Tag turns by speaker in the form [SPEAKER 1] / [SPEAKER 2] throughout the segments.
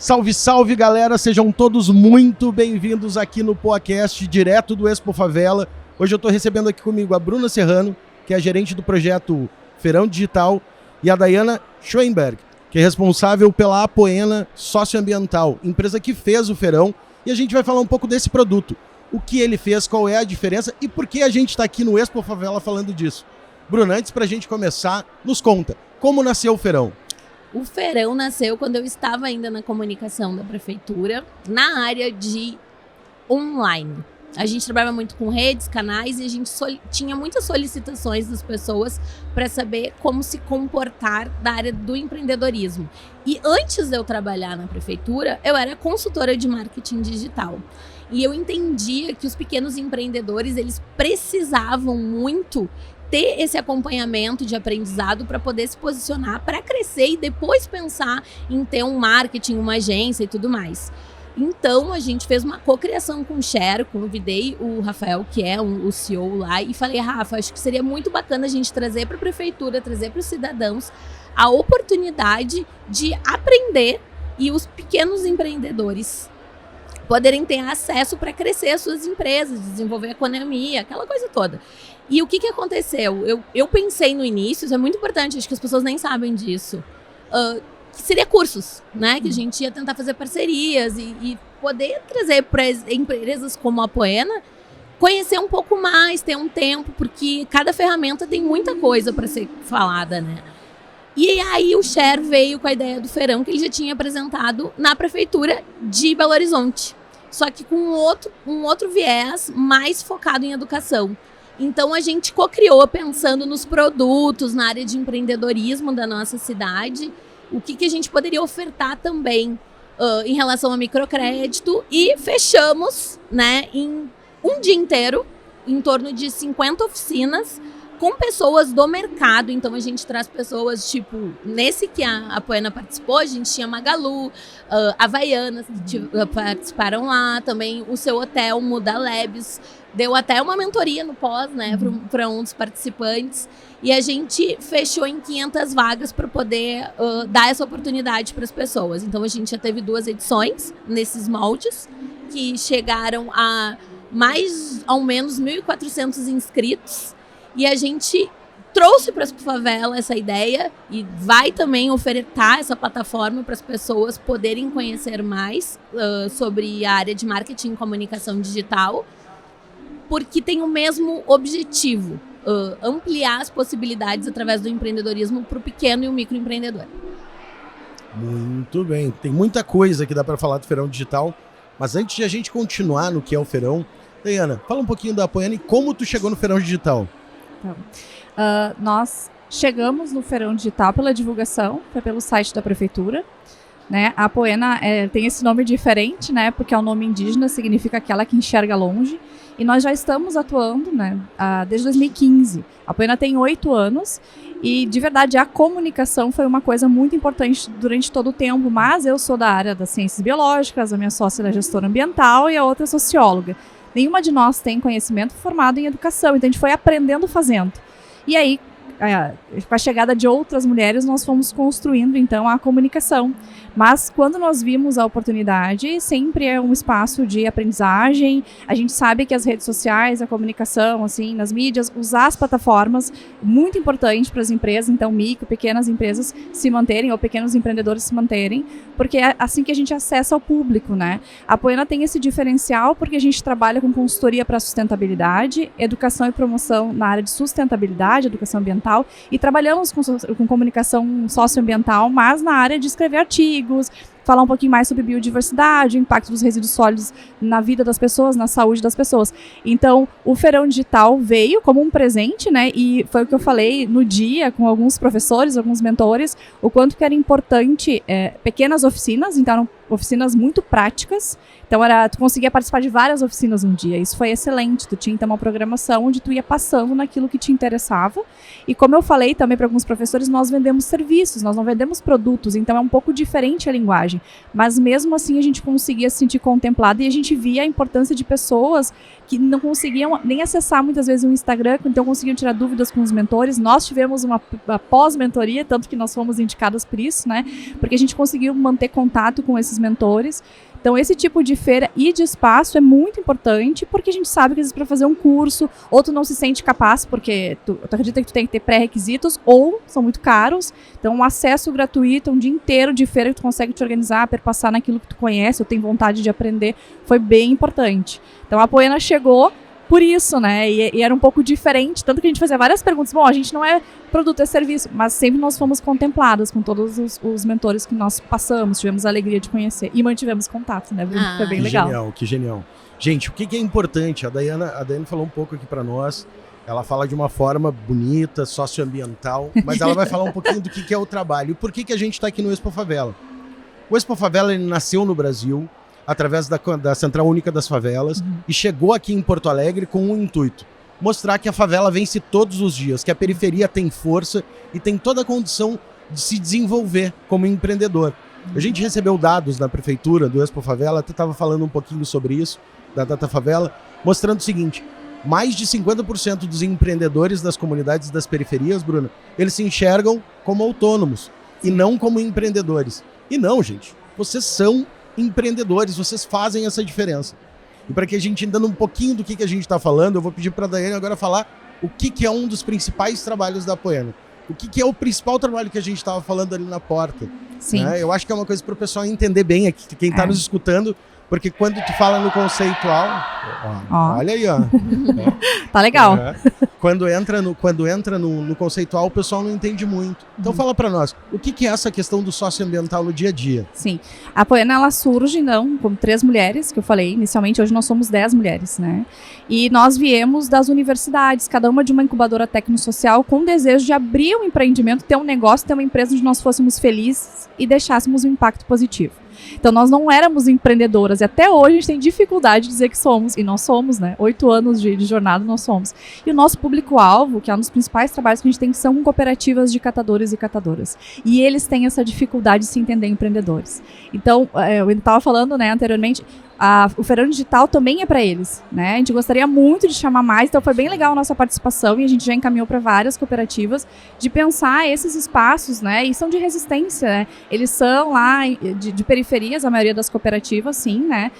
[SPEAKER 1] Salve, salve, galera! Sejam todos muito bem-vindos aqui no podcast, direto do Expo Favela. Hoje eu estou recebendo aqui comigo a Bruna Serrano, que é a gerente do projeto Feirão Digital, e a Dayana Schoenberg, que é responsável pela Apoena Socioambiental, empresa que fez o feirão. E a gente vai falar um pouco desse produto, o que ele fez, qual é a diferença e por que a gente está aqui no Expo Favela falando disso. Bruna, antes para a gente começar, nos conta, como nasceu o feirão?
[SPEAKER 2] O feirão nasceu quando eu estava ainda na comunicação da prefeitura, na área de online. A gente trabalhava muito com redes, canais, e a gente tinha muitas solicitações das pessoas para saber como se comportar da área do empreendedorismo. E antes de eu trabalhar na prefeitura, eu era consultora de marketing digital. E eu entendia que os pequenos empreendedores, eles precisavam muito ter esse acompanhamento de aprendizado para poder se posicionar, para crescer e depois pensar em ter um marketing, uma agência e tudo mais. Então, a gente fez uma cocriação com o Share, convidei o Rafael, que é o CEO lá, e falei, Rafa, acho que seria muito bacana a gente trazer para a prefeitura, trazer para os cidadãos a oportunidade de aprender e os pequenos empreendedores poderem ter acesso para crescer as suas empresas, desenvolver a economia, aquela coisa toda. E o que aconteceu? Eu pensei no início, isso é muito importante, acho que as pessoas nem sabem disso, que seria cursos, né? Que a gente ia tentar fazer parcerias e poder trazer para empresas como a Apoena, conhecer um pouco mais, ter um tempo, porque cada ferramenta tem muita coisa para ser falada, né? E aí o Share veio com a ideia do feirão que ele já tinha apresentado na prefeitura de Belo Horizonte, só que com um outro viés mais focado em educação. Então a gente cocriou pensando nos produtos, na área de empreendedorismo da nossa cidade, o que a gente poderia ofertar também em relação a microcrédito, e fechamos, né, em um dia inteiro, em torno de 50 oficinas, com pessoas do mercado. Então a gente traz pessoas, tipo, nesse que a Apoena participou, a gente tinha Magalu, Havaianas, que participaram lá, também o Seu Hotel, Muda Labs, deu até uma mentoria no pós, né, para um dos participantes, e a gente fechou em 500 vagas para poder dar essa oportunidade para as pessoas. Então a gente já teve 2 edições nesses moldes, que chegaram a mais ou menos 1.400 inscritos, e a gente trouxe para a favela essa ideia e vai também ofertar essa plataforma para as pessoas poderem conhecer mais sobre a área de marketing e comunicação digital, porque tem o mesmo objetivo, ampliar as possibilidades através do empreendedorismo para o pequeno e o microempreendedor.
[SPEAKER 1] Muito bem, tem muita coisa que dá para falar do Feirão Digital, mas antes de a gente continuar no que é o Feirão, Dayana, fala um pouquinho da Apoena e como tu chegou no Feirão Digital.
[SPEAKER 3] Então, nós chegamos no Feirão Digital pela divulgação, foi pelo site da prefeitura, né? A Apoena tem esse nome diferente, né? Porque é um nome indígena, significa aquela que enxerga longe, e nós já estamos atuando, né, desde 2015. A Apoena tem 8 anos e, de verdade, a comunicação foi uma coisa muito importante durante todo o tempo, mas eu sou da área das ciências biológicas, a minha sócia é gestora ambiental e a outra é socióloga. Nenhuma de nós tem conhecimento formado em educação, então a gente foi aprendendo fazendo. E aí, com a chegada de outras mulheres, nós fomos construindo, então, a comunicação. Mas, quando nós vimos a oportunidade, sempre é um espaço de aprendizagem. A gente sabe que as redes sociais, a comunicação, assim, nas mídias, usar as plataformas, muito importante para as empresas, então, micro, pequenas empresas se manterem, ou pequenos empreendedores se manterem, porque é assim que a gente acessa ao público, né? A Apoena tem esse diferencial porque a gente trabalha com consultoria para sustentabilidade, educação e promoção na área de sustentabilidade, educação ambiental, e trabalhamos com comunicação socioambiental, mas na área de escrever artigos, falar um pouquinho mais sobre biodiversidade, o impacto dos resíduos sólidos na vida das pessoas, na saúde das pessoas. Então, o Feirão Digital veio como um presente, né? E foi o que eu falei no dia com alguns professores, alguns mentores, o quanto que era importante pequenas oficinas, então eram oficinas muito práticas. Então, tu conseguia participar de várias oficinas um dia. Isso foi excelente. Tu tinha, então, uma programação onde tu ia passando naquilo que te interessava. E como eu falei também para alguns professores, nós vendemos serviços, nós não vendemos produtos. Então, é um pouco diferente a linguagem. linguagem. Mas mesmo assim a gente conseguia se sentir contemplado e a gente via a importância de pessoas que não conseguiam nem acessar muitas vezes o Instagram, então conseguiam tirar dúvidas com os mentores. Nós tivemos uma pós-mentoria, tanto que nós fomos indicadas por isso, né? Porque a gente conseguiu manter contato com esses mentores. Então, esse tipo de feira e de espaço é muito importante, porque a gente sabe que às vezes para fazer um curso, ou tu não se sente capaz, porque tu acredita que tu tem que ter pré-requisitos, ou são muito caros. Então, um acesso gratuito, um dia inteiro de feira que tu consegue te organizar, perpassar naquilo que tu conhece, ou tem vontade de aprender, foi bem importante. Então, a Poena chegou por isso, né? E era um pouco diferente, tanto que a gente fazia várias perguntas. Bom, a gente não é produto, é serviço, mas sempre nós fomos contempladas com todos os mentores que nós passamos, tivemos a alegria de conhecer e mantivemos contato, né? Foi bem legal.
[SPEAKER 1] Que genial. Gente, o que é importante? A Daiane falou um pouco aqui para nós. Ela fala de uma forma bonita, socioambiental, mas ela vai falar um pouquinho do que é o trabalho e por que a gente está aqui no Expo Favela. O Expo Favela ele nasceu no Brasil através da Central Única das Favelas e chegou aqui em Porto Alegre com um intuito: mostrar que a favela vence todos os dias, que a periferia tem força e tem toda a condição de se desenvolver como empreendedor. A gente recebeu dados da prefeitura do Expo Favela, até estava falando um pouquinho sobre isso, da Data Favela, mostrando o seguinte: mais de 50% dos empreendedores das comunidades das periferias, Bruna, eles se enxergam como autônomos e não como empreendedores. E não, gente, vocês são empreendedores, vocês fazem essa diferença. E para que a gente entenda um pouquinho do que a gente está falando, eu vou pedir para a Daiane agora falar o que é um dos principais trabalhos da Poena. O que é o principal trabalho que a gente estava falando ali na porta.
[SPEAKER 3] Sim.
[SPEAKER 1] Né? Eu acho que é uma coisa para o pessoal entender bem aqui, quem está nos escutando, porque quando tu fala no conceitual, olha aí, ó.
[SPEAKER 3] Tá legal.
[SPEAKER 1] Quando entra no conceitual, o pessoal não entende muito. Então fala para nós, o que é essa questão do socioambiental no dia a dia?
[SPEAKER 3] Sim, a Poena ela surge, não, como 3 mulheres, que eu falei inicialmente, hoje nós somos 10 mulheres, né? E nós viemos das universidades, cada uma de uma incubadora tecnosocial, com o desejo de abrir um empreendimento, ter um negócio, ter uma empresa onde nós fôssemos felizes e deixássemos um impacto positivo. Então nós não éramos empreendedoras e até hoje a gente tem dificuldade de dizer que somos, e nós somos, né? 8 anos de jornada nós somos. E o nosso público-alvo, que é um dos principais trabalhos que a gente tem, são cooperativas de catadores e catadoras. E eles têm essa dificuldade de se entender empreendedores. Então, eu estava falando, né, anteriormente, o Feirão Digital também é para eles, né? A gente gostaria muito de chamar mais, então foi bem legal a nossa participação e a gente já encaminhou para várias cooperativas de pensar esses espaços, né? E são de resistência, né? Eles são lá de periferias, a maioria das cooperativas, sim, né?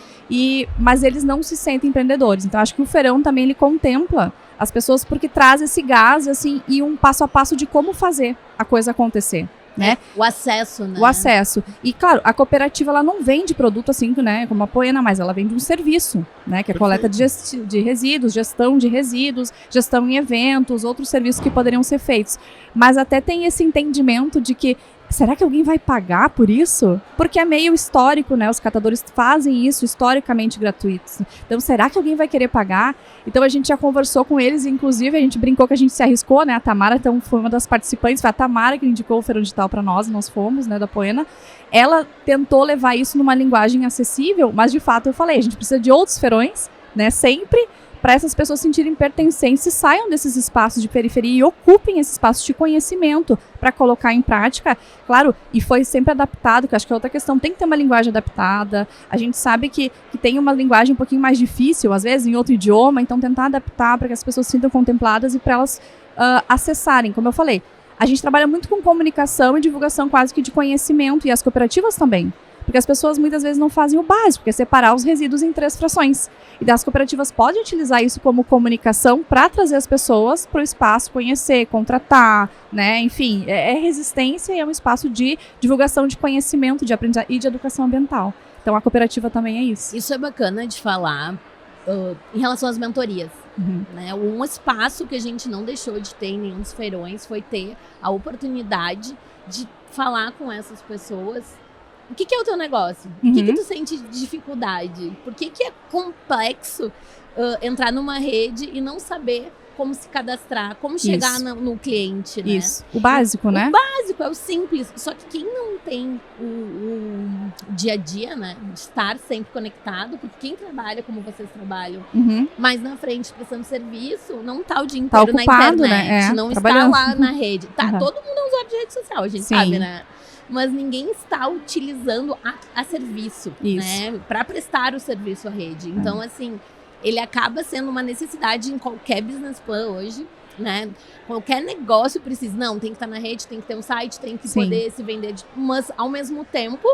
[SPEAKER 3] Mas eles não se sentem empreendedores. Então acho que o Feirão também ele contempla as pessoas porque traz esse gás, assim, e um passo a passo de como fazer a coisa acontecer. Né?
[SPEAKER 2] O acesso, né?
[SPEAKER 3] O acesso. E, claro, a cooperativa, ela não vende produto assim, né, como a Poena, mas ela vende um serviço, né, que é a coleta de resíduos, gestão de resíduos, gestão em eventos, outros serviços que poderiam ser feitos. Mas até tem esse entendimento de que será que alguém vai pagar por isso? Porque é meio histórico, né? Os catadores fazem isso historicamente gratuitos. Então, será que alguém vai querer pagar? Então, a gente já conversou com eles, inclusive, a gente brincou que a gente se arriscou, né? A Tamara, então, foi uma das participantes, foi a Tamara que indicou o Feirão Digital para nós fomos, né, da Poena. Ela tentou levar isso numa linguagem acessível, mas, de fato, eu falei, a gente precisa de outros feirões, né? Sempre para essas pessoas se sentirem pertencentes e saiam desses espaços de periferia e ocupem esses espaços de conhecimento para colocar em prática. Claro, e foi sempre adaptado, que acho que é outra questão, tem que ter uma linguagem adaptada. A gente sabe que tem uma linguagem um pouquinho mais difícil, às vezes, em outro idioma, então tentar adaptar para que as pessoas se sintam contempladas e para elas acessarem, como eu falei. A gente trabalha muito com comunicação e divulgação quase que de conhecimento, e as cooperativas também. Porque as pessoas muitas vezes não fazem o básico, que é separar os resíduos em 3 frações. E das cooperativas podem utilizar isso como comunicação para trazer as pessoas para o espaço, conhecer, contratar, né? Enfim, é resistência e é um espaço de divulgação de conhecimento, de aprendizagem e de educação ambiental. Então a cooperativa também é isso.
[SPEAKER 2] Isso é bacana de falar em relação às mentorias. Né? Um espaço que a gente não deixou de ter em nenhum dos feirões foi ter a oportunidade de falar com essas pessoas. O que é o teu negócio? O que tu sente de dificuldade? Por que é complexo entrar numa rede e não saber como se cadastrar, como chegar no cliente, né?
[SPEAKER 3] Isso, o básico, né?
[SPEAKER 2] O básico, é o simples. Só que quem não tem o dia a dia, né? De estar sempre conectado, porque quem trabalha como vocês trabalham, mas na frente prestando serviço, não tá o dia inteiro
[SPEAKER 3] ocupado,
[SPEAKER 2] na internet,
[SPEAKER 3] né?
[SPEAKER 2] não está lá na rede. Todo mundo é usuário de rede social, a gente sabe, né? mas ninguém está utilizando a serviço, né? Para prestar o serviço à rede. Então, assim, ele acaba sendo uma necessidade em qualquer business plan hoje, né? Qualquer negócio precisa, não, tem que estar na rede, tem que ter um site, tem que poder se vender, mas ao mesmo tempo,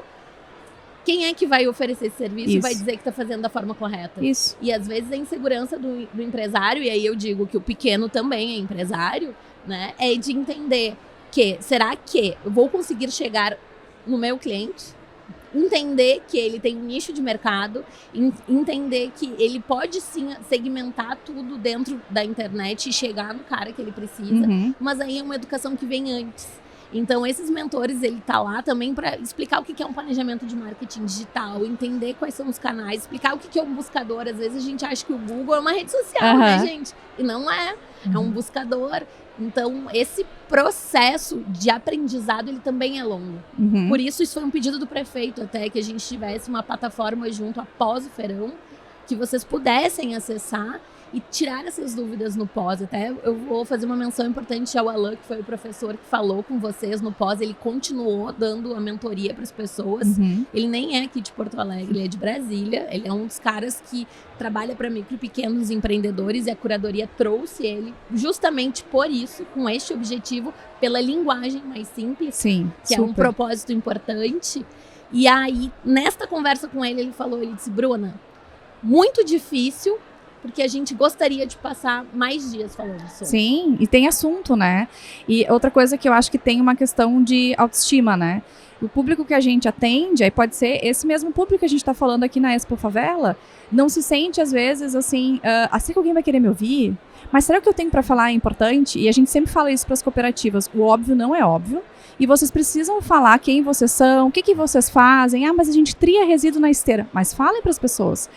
[SPEAKER 2] quem é que vai oferecer esse serviço e vai dizer que está fazendo da forma correta?
[SPEAKER 3] Isso.
[SPEAKER 2] E às vezes a insegurança do empresário, e aí eu digo que o pequeno também é empresário, né? É de entender que, será que eu vou conseguir chegar no meu cliente? Entender que ele tem um nicho de mercado, entender que ele pode sim segmentar tudo dentro da internet e chegar no cara que ele precisa, mas aí é uma educação que vem antes. Então, esses mentores, ele tá lá também para explicar o que é um planejamento de marketing digital, entender quais são os canais, explicar o que é um buscador. Às vezes a gente acha que o Google é uma rede social, né, gente? E não é. É um buscador. Então, esse processo de aprendizado, ele também é longo. Por isso foi um pedido do prefeito até que a gente tivesse uma plataforma junto após o feirão, que vocês pudessem acessar e tirar essas dúvidas no pós. Até eu vou fazer uma menção importante ao Alan, que foi o professor que falou com vocês no pós. Ele continuou dando a mentoria para as pessoas. Ele nem é aqui de Porto Alegre, ele é de Brasília. Ele é um dos caras que trabalha para micro e pequenos empreendedores e a curadoria trouxe ele justamente por isso, com este objetivo, pela linguagem mais simples, que é um propósito importante. E aí, nesta conversa com ele falou, ele disse, Bruna, muito difícil, porque a gente gostaria de passar mais dias falando sobre.
[SPEAKER 3] Sim, e tem assunto, né? E outra coisa que eu acho que tem uma questão de autoestima, né? O público que a gente atende, aí pode ser esse mesmo público que a gente está falando aqui na Expo Favela, não se sente, às vezes, assim, assim que alguém vai querer me ouvir? Mas será que o que eu tenho para falar é importante? E a gente sempre fala isso para as cooperativas. O óbvio não é óbvio. E vocês precisam falar quem vocês são, o que vocês fazem. Ah, mas a gente tria resíduo na esteira. Mas falem para as pessoas.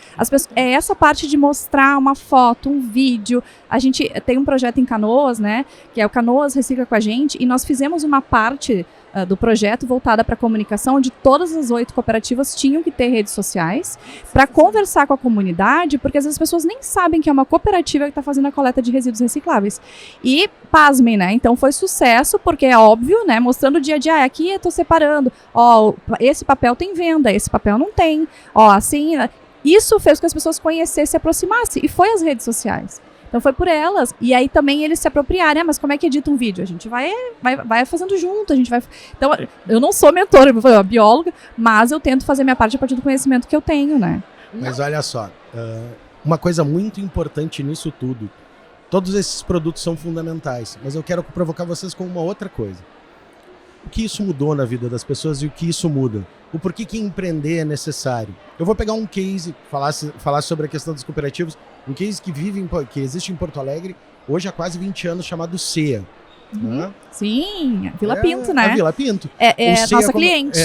[SPEAKER 3] É essa parte de mostrar uma foto, um vídeo. A gente tem um projeto em Canoas, né? Que é o Canoas Recicla com a gente. E nós fizemos uma parte do projeto voltada para a comunicação, onde todas as 8 cooperativas tinham que ter redes sociais para conversar com a comunidade, porque às vezes as pessoas nem sabem que é uma cooperativa que está fazendo a coleta de resíduos recicláveis. E, pasmem, né? Então foi sucesso, porque é óbvio, né? Mostrando o dia a dia, aqui eu estou separando, ó, esse papel tem venda, esse papel não tem, ó, assim, isso fez com que as pessoas conhecessem, se aproximassem, e foi as redes sociais. Então foi por elas, e aí também eles se apropriarem, mas como é que edita um vídeo? A gente vai fazendo junto, a gente vai... Então, eu não sou mentora, eu sou bióloga, mas eu tento fazer minha parte a partir do conhecimento que eu tenho, né?
[SPEAKER 1] Mas olha só, uma coisa muito importante nisso tudo, todos esses produtos são fundamentais, mas eu quero provocar vocês com uma outra coisa. O que isso mudou na vida das pessoas e o que isso muda? O porquê que empreender é necessário? Eu vou pegar um case, falar sobre a questão dos cooperativos, um case que existe em Porto Alegre hoje há quase 20 anos, chamado CEA. Né?
[SPEAKER 3] Sim, a Vila Pinto, né?
[SPEAKER 1] A Vila Pinto.
[SPEAKER 3] É nossa cliente.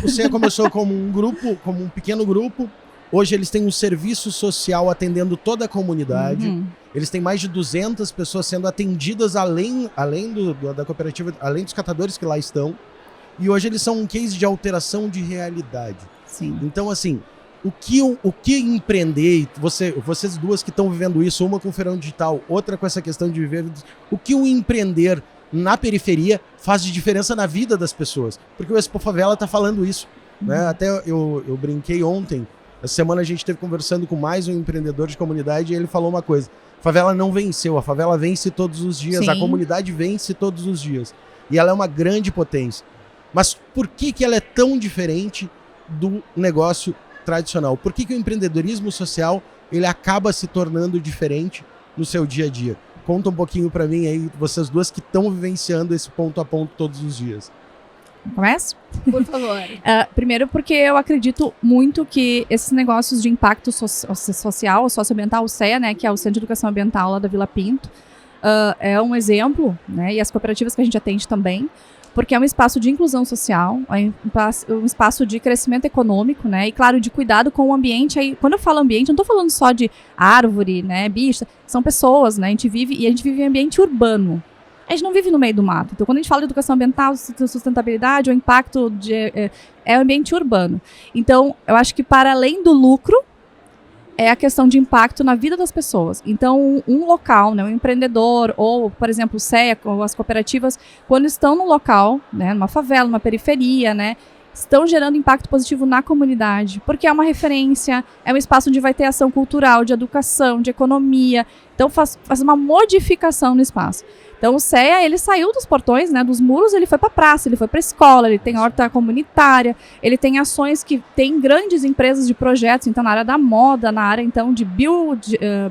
[SPEAKER 1] O CEA começou como um grupo, como um pequeno grupo. Hoje eles têm um serviço social atendendo toda a comunidade. Eles têm mais de 200 pessoas sendo atendidas além da cooperativa, além dos catadores que lá estão. E hoje eles são um case de alteração de realidade.
[SPEAKER 3] Sim.
[SPEAKER 1] Então, assim, o que empreender, vocês duas que estão vivendo isso, uma com o Feirão Digital, outra com essa questão de viver, o que o empreender na periferia faz de diferença na vida das pessoas? Porque o Expo Favela está falando isso. Né? Até eu brinquei ontem, essa semana a gente esteve conversando com mais um empreendedor de comunidade e ele falou uma coisa: a favela não venceu, a favela vence todos os dias,
[SPEAKER 3] Sim.
[SPEAKER 1] A comunidade vence todos os dias. E ela é uma grande potência. Mas por que ela é tão diferente do negócio tradicional? Por que o empreendedorismo social ele acaba se tornando diferente no seu dia a dia? Conta um pouquinho para mim aí, vocês duas que estão vivenciando esse ponto a ponto todos os dias.
[SPEAKER 3] Começo?
[SPEAKER 2] Por favor.
[SPEAKER 3] Primeiro porque eu acredito muito que esses negócios de impacto social, socioambiental, o CEA, né, que é o Centro de Educação Ambiental lá da Vila Pinto, é um exemplo, né, e as cooperativas que a gente atende também, porque é um espaço de inclusão social, um espaço de crescimento econômico, né, e claro, de cuidado com o ambiente. Aí, quando eu falo ambiente, eu não estou falando só de árvore, né, bicho, são pessoas, né, a gente vive em ambiente urbano. A gente não vive no meio do mato. Então, quando a gente fala de educação ambiental, sustentabilidade, o impacto é o ambiente urbano. Então, eu acho que para além do lucro, é a questão de impacto na vida das pessoas. Então, um local, né, um empreendedor, ou, por exemplo, o CEA, ou as cooperativas, quando estão no local, né, numa favela, numa periferia, né, estão gerando impacto positivo na comunidade, porque é uma referência, é um espaço onde vai ter ação cultural, de educação, de economia. Então, faz uma modificação no espaço. Então, o CEA, ele saiu dos portões, né, dos muros, ele foi para a praça, ele foi para a escola, ele tem horta comunitária, ele tem ações que tem grandes empresas de projetos, então, na área da moda, na área, então, de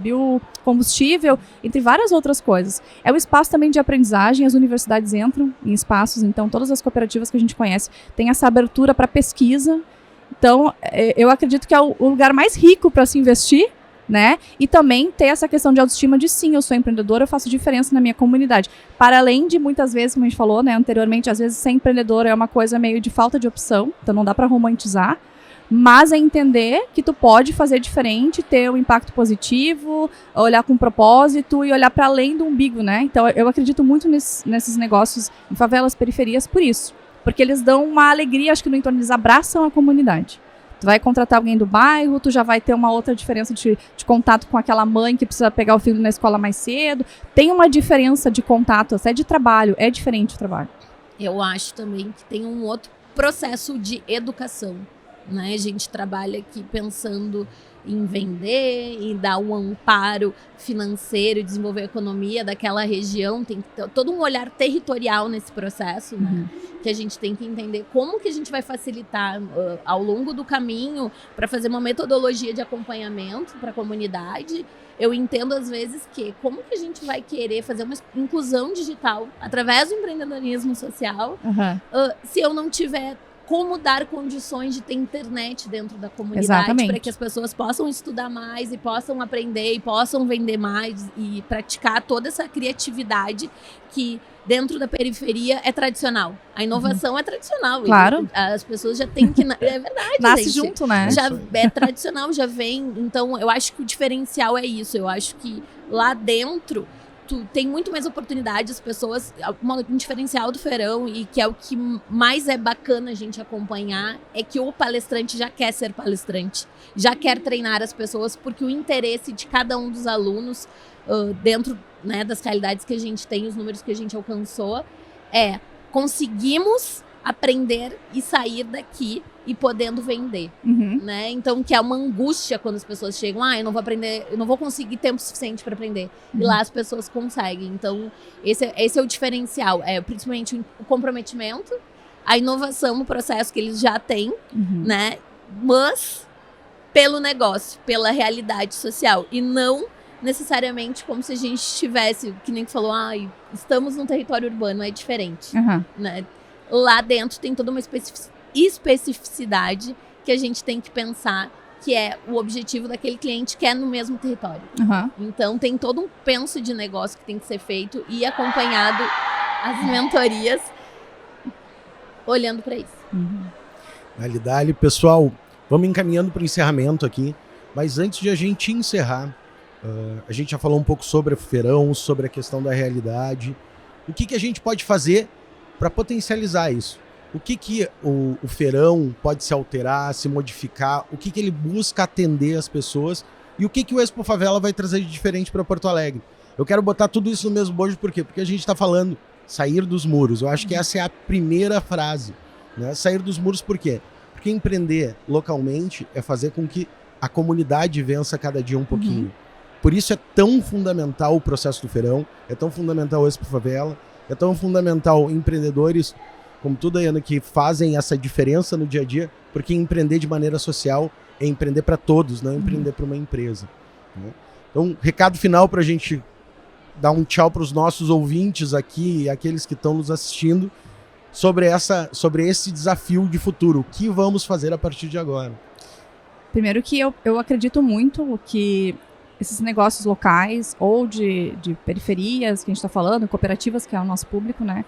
[SPEAKER 3] biocombustível, entre várias outras coisas. É um espaço também de aprendizagem, as universidades entram em espaços, então, todas as cooperativas que a gente conhece têm essa abertura para pesquisa. Então, eu acredito que é o lugar mais rico para se investir, né? E também ter essa questão de autoestima de sim, eu sou empreendedora, eu faço diferença na minha comunidade. Para além de muitas vezes, como a gente falou, né, anteriormente, às vezes ser empreendedora é uma coisa meio de falta de opção, então não dá para romantizar, mas é entender que tu pode fazer diferente, ter um impacto positivo, olhar com propósito e olhar para além do umbigo, né? Então eu acredito muito nesses negócios em favelas, periferias, por isso. Porque eles dão uma alegria, acho que no entorno, eles abraçam a comunidade. Tu vai contratar alguém do bairro, tu já vai ter uma outra diferença de contato com aquela mãe que precisa pegar o filho na escola mais cedo. Tem uma diferença de contato, até de trabalho, é diferente o trabalho.
[SPEAKER 2] Eu acho também que tem um outro processo de educação, né? A gente trabalha aqui pensando em vender e dar um amparo financeiro, desenvolver a economia daquela região, tem todo um olhar territorial nesse processo, né? Que a gente tem que entender como que a gente vai facilitar ao longo do caminho para fazer uma metodologia de acompanhamento para a comunidade. Eu entendo às vezes que como que a gente vai querer fazer uma inclusão digital através do empreendedorismo social se eu não tiver como dar condições de ter internet dentro da comunidade para que as pessoas possam estudar mais e possam aprender e possam vender mais e praticar toda essa criatividade que dentro da periferia é tradicional. A inovação é tradicional.
[SPEAKER 3] Claro.
[SPEAKER 2] As pessoas já têm que... É verdade,
[SPEAKER 3] nasce
[SPEAKER 2] gente.
[SPEAKER 3] junto, né?
[SPEAKER 2] Já é tradicional, já vem. Então, eu acho que o diferencial é isso. Eu acho que lá dentro tem muito mais oportunidade, as pessoas, um diferencial do Feirão e que é o que mais é bacana a gente acompanhar, é que o palestrante já quer ser palestrante, já quer treinar as pessoas, porque o interesse de cada um dos alunos, dentro, né, das realidades que a gente tem, os números que a gente alcançou, conseguimos aprender e sair daqui e podendo vender, né? Então, que é uma angústia quando as pessoas chegam, eu não vou aprender, eu não vou conseguir tempo suficiente para aprender. E lá as pessoas conseguem. Então, esse é o diferencial, principalmente o comprometimento, a inovação, o processo que eles já têm, né? Mas pelo negócio, pela realidade social e não necessariamente como se a gente estivesse, que nem falou, estamos num território urbano, é diferente, né? Lá dentro tem toda uma especificidade que a gente tem que pensar, que é o objetivo daquele cliente que é no mesmo território. Então tem todo um penso de negócio que tem que ser feito e acompanhado as mentorias olhando para isso.
[SPEAKER 1] Dali, pessoal, vamos encaminhando para o encerramento aqui, mas antes de a gente encerrar, a gente já falou um pouco sobre o Feirão, sobre a questão da realidade, o que a gente pode fazer para potencializar isso? O que o Feirão pode se alterar, se modificar? O que ele busca atender as pessoas? E o que o Expo Favela vai trazer de diferente para Porto Alegre? Eu quero botar tudo isso no mesmo bojo, por quê? Porque a gente está falando sair dos muros. Eu acho que essa é a primeira frase, né? Sair dos muros por quê? Porque empreender localmente é fazer com que a comunidade vença cada dia um pouquinho. Por isso é tão fundamental o processo do Feirão, é tão fundamental o Expo Favela, é tão fundamental empreendedores como tu, Daiana, que fazem essa diferença no dia a dia, porque empreender de maneira social é empreender para todos, não é empreender para uma empresa, né? Então, recado final para a gente dar um tchau para os nossos ouvintes aqui e aqueles que estão nos assistindo sobre esse desafio de futuro. O que vamos fazer a partir de agora?
[SPEAKER 3] Primeiro que eu acredito muito que esses negócios locais ou de periferias que a gente está falando, cooperativas, que é o nosso público, né?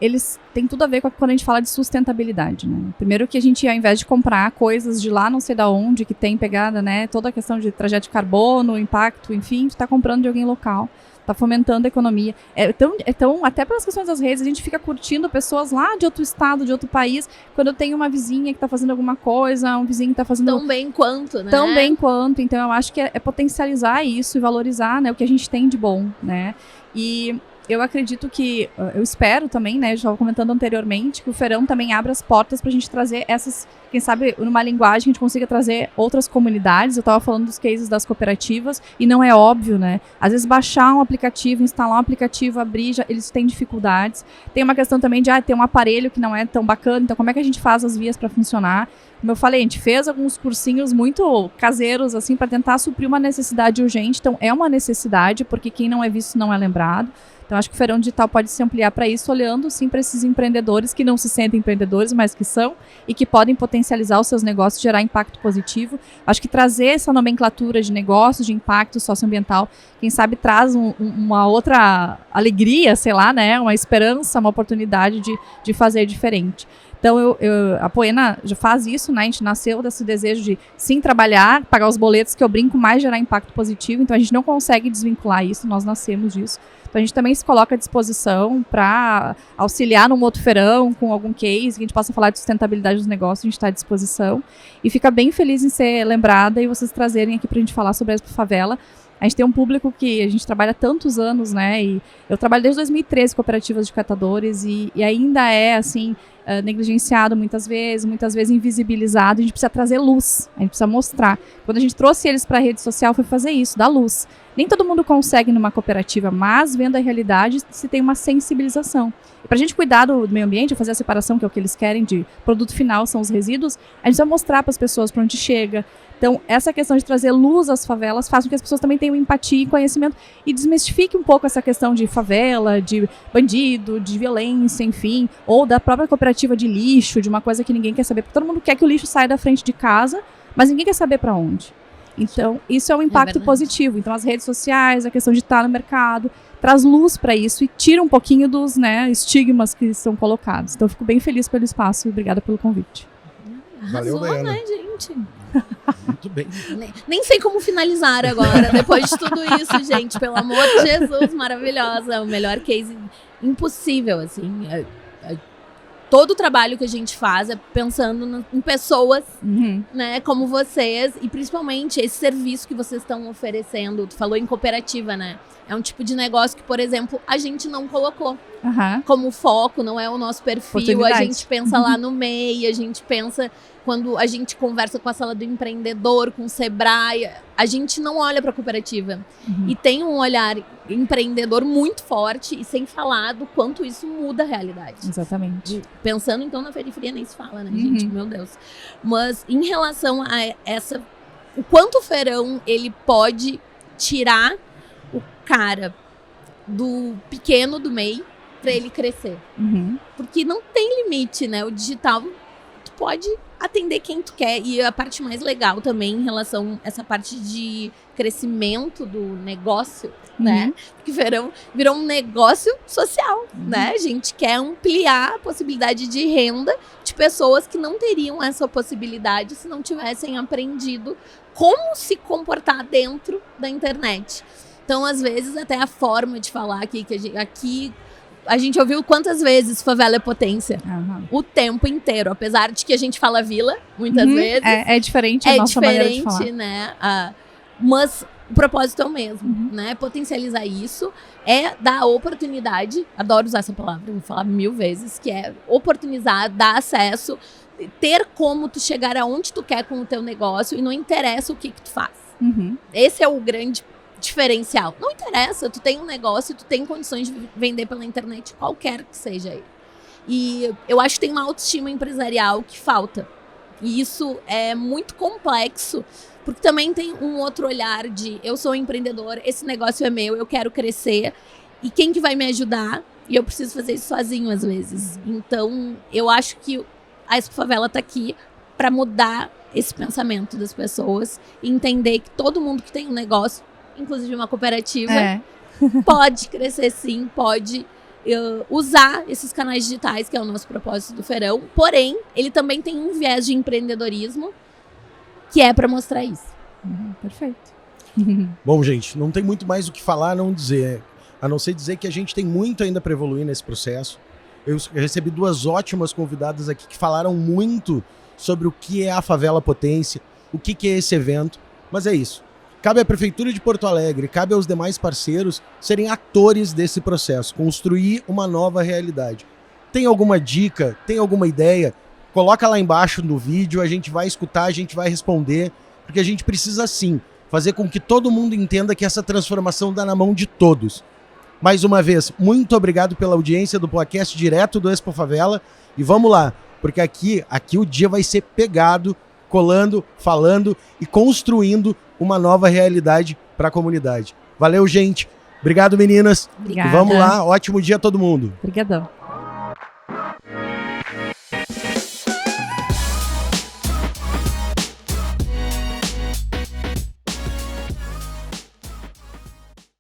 [SPEAKER 3] Eles têm tudo a ver com quando a gente fala de sustentabilidade, né? Primeiro que a gente, ao invés de comprar coisas de lá não sei da onde, que tem pegada, né? Toda a questão de trajeto de carbono, impacto, enfim, tu está comprando de alguém local. tá fomentando a economia. Então, até pelas questões das redes, a gente fica curtindo pessoas lá de outro estado, de outro país, quando eu tenho uma vizinha que tá fazendo alguma coisa, um vizinho que tá fazendo...
[SPEAKER 2] Tão bem quanto, né?
[SPEAKER 3] Tão bem quanto. Então, eu acho que é potencializar isso e valorizar, né, o que a gente tem de bom, né? E eu acredito que, eu espero também, né, já estava comentando anteriormente, que o Feirão também abra as portas para a gente trazer essas, quem sabe, numa linguagem, a gente consiga trazer outras comunidades. Eu estava falando dos cases das cooperativas, e não é óbvio, né? Às vezes baixar um aplicativo, instalar um aplicativo, abrir, eles têm dificuldades. Tem uma questão também de, ter um aparelho que não é tão bacana, então como é que a gente faz as vias para funcionar? Como eu falei, a gente fez alguns cursinhos muito caseiros, assim, para tentar suprir uma necessidade urgente. Então, é uma necessidade, porque quem não é visto não é lembrado. Então, acho que o Feirão Digital pode se ampliar para isso, olhando, sim, para esses empreendedores que não se sentem empreendedores, mas que são, e que podem potencializar os seus negócios, gerar impacto positivo. Acho que trazer essa nomenclatura de negócios, de impacto socioambiental, quem sabe traz uma outra alegria, sei lá, né? Uma esperança, uma oportunidade de fazer diferente. Então, a Poena já faz isso, né? A gente nasceu desse desejo de, sim, trabalhar, pagar os boletos, que eu brinco, mais gerar impacto positivo. Então, a gente não consegue desvincular isso, nós nascemos disso. Então, a gente também se coloca à disposição para auxiliar num outro feirão, com algum case, que a gente possa falar de sustentabilidade dos negócios, a gente está à disposição. E fica bem feliz em ser lembrada e vocês trazerem aqui para a gente falar sobre a Expo Favela. A gente tem um público que a gente trabalha há tantos anos, né? E eu trabalho desde 2013 em cooperativas de catadores e ainda é, assim, negligenciado muitas vezes invisibilizado. A gente precisa trazer luz, a gente precisa mostrar. Quando a gente trouxe eles para a rede social, foi fazer isso, dar luz. Nem todo mundo consegue numa cooperativa, mas vendo a realidade, se tem uma sensibilização. E para a gente cuidar do meio ambiente, fazer a separação, que é o que eles querem, de produto final, são os resíduos, a gente precisa mostrar para as pessoas para onde chega. Então, essa questão de trazer luz às favelas faz com que as pessoas também tenham empatia e conhecimento e desmistifique um pouco essa questão de favela, de bandido, de violência, enfim, ou da própria cooperativa de lixo, de uma coisa que ninguém quer saber, porque todo mundo quer que o lixo saia da frente de casa, mas ninguém quer saber para onde. Então, isso é um impacto positivo. Então, as redes sociais, a questão de estar no mercado, traz luz para isso e tira um pouquinho dos, né, estigmas que são colocados. Então, eu fico bem feliz pelo espaço e obrigada pelo convite.
[SPEAKER 1] Valeu,
[SPEAKER 2] Arrasou,
[SPEAKER 1] Daiana.
[SPEAKER 2] né, gente?
[SPEAKER 1] Muito bem.
[SPEAKER 2] Nem sei como finalizar agora, depois de tudo isso, gente. Pelo amor de Jesus, maravilhosa. O melhor case impossível, assim. Todo o trabalho que a gente faz é pensando em pessoas, né, como vocês. E principalmente esse serviço que vocês estão oferecendo. Tu falou em cooperativa, né? É um tipo de negócio que, por exemplo, a gente não colocou como foco, não é o nosso perfil. A gente pensa lá no MEI, a gente pensa quando a gente conversa com a sala do empreendedor, com o Sebrae, a gente não olha para a cooperativa. E tem um olhar empreendedor muito forte e sem falar do quanto isso muda a realidade.
[SPEAKER 3] Exatamente.
[SPEAKER 2] Pensando então na periferia, nem se fala, né, gente? Meu Deus. Mas em relação a o quanto o feirão ele pode tirar o cara do pequeno, do MEI, para ele crescer. Porque não tem limite, né? O digital, tu pode atender quem tu quer. E a parte mais legal também em relação a essa parte de crescimento do negócio, né? Porque virou um negócio social, né? A gente quer ampliar a possibilidade de renda de pessoas que não teriam essa possibilidade se não tivessem aprendido como se comportar dentro da internet. Então, às vezes, até a forma de falar aqui, que a gente ouviu quantas vezes favela é potência? O tempo inteiro. Apesar de que a gente fala vila, muitas vezes.
[SPEAKER 3] É diferente a nossa maneira de falar.
[SPEAKER 2] Né? Mas o propósito é o mesmo, né? Potencializar isso é dar oportunidade, adoro usar essa palavra, vou falar 1000 vezes, que é oportunizar, dar acesso, ter como tu chegar aonde tu quer com o teu negócio e não interessa o que tu faz. Esse é o grande diferencial. Não interessa, tu tem um negócio, tu tem condições de vender pela internet, qualquer que seja ele. E eu acho que tem uma autoestima empresarial que falta. E isso é muito complexo, porque também tem um outro olhar de eu sou um empreendedor, esse negócio é meu, eu quero crescer, e quem que vai me ajudar? E eu preciso fazer isso sozinho às vezes. Então, eu acho que a Expo Favela tá aqui para mudar esse pensamento das pessoas e entender que todo mundo que tem um negócio, inclusive uma cooperativa, pode crescer sim, pode usar esses canais digitais, que é o nosso propósito do feirão. Porém, ele também tem um viés de empreendedorismo que é para mostrar isso.
[SPEAKER 3] Perfeito.
[SPEAKER 1] Bom, gente, não tem muito mais o que falar, não dizer. a não ser dizer que a gente tem muito ainda para evoluir nesse processo. Eu recebi 2 ótimas convidadas aqui que falaram muito sobre o que é a Favela Potência, o que é esse evento, mas é isso. Cabe à Prefeitura de Porto Alegre, cabe aos demais parceiros serem atores desse processo, construir uma nova realidade. Tem alguma dica, tem alguma ideia? Coloca lá embaixo no vídeo, a gente vai escutar, a gente vai responder, porque a gente precisa sim fazer com que todo mundo entenda que essa transformação dá na mão de todos. Mais uma vez, muito obrigado pela audiência do podcast direto do Expo Favela e vamos lá, porque aqui o dia vai ser pegado, colando, falando e construindo uma nova realidade para a comunidade. Valeu, gente. Obrigado, meninas.
[SPEAKER 3] Obrigada.
[SPEAKER 1] E vamos lá. Ótimo dia a todo mundo.
[SPEAKER 3] Obrigadão.